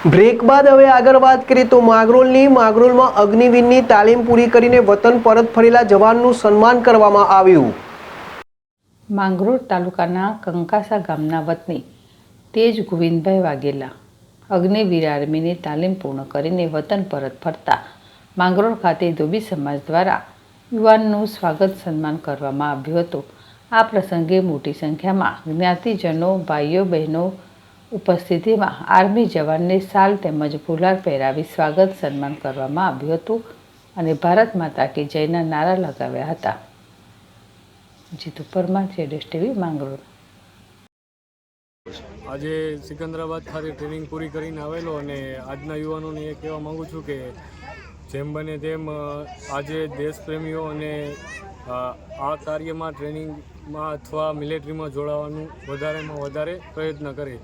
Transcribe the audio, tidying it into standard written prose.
Break બાદ હવે આગળ વાત કરીએ તો માંગરોળમાં અગ્નિવીરની તાલીમ પૂરી કરીને વતન પરત ફરેલા જવાનનું સન્માન કરવામાં આવ્યું। માંગરોળ તાલુકાના કંકાસા ગામના વતની તેજ ગોવિંદભાઈ વાઘેલા અગ્નિવીર આર્મીની તાલીમ પૂર્ણ કરીને વતન પરત ફરતા માંગરોળ ખાતે ધોબી સમાજ દ્વારા યુવાનનું સ્વાગત સન્માન કરવામાં આવ્યું હતું। આ પ્રસંગે મોટી સંખ્યામાં જ્ઞાતિજનો ભાઈઓ બહેનો ઉપસ્થિતિમાં આર્મી જવાનને શાલ તેમજ ફુલાર પહેરાવી સ્વાગત સન્માન કરવામાં આવ્યું હતું અને ભારત માતા કી જયના નારા લગાવ્યા હતા। જીતુ પરમાર, જેડેશ ટીવી, માંગરોળ। આજે સિકંદરાબાદ ખાતે ટ્રેનિંગ પૂરી કરીને આવેલો અને આજના યુવાનોને એ કહેવા માગું છું કે જેમ બને તેમ આજે દેશપ્રેમીઓ અને આ કાર્યમાં ટ્રેનિંગમાં અથવા મિલિટરીમાં જોડાવાનું વધારેમાં વધારે પ્રયત્ન કરે।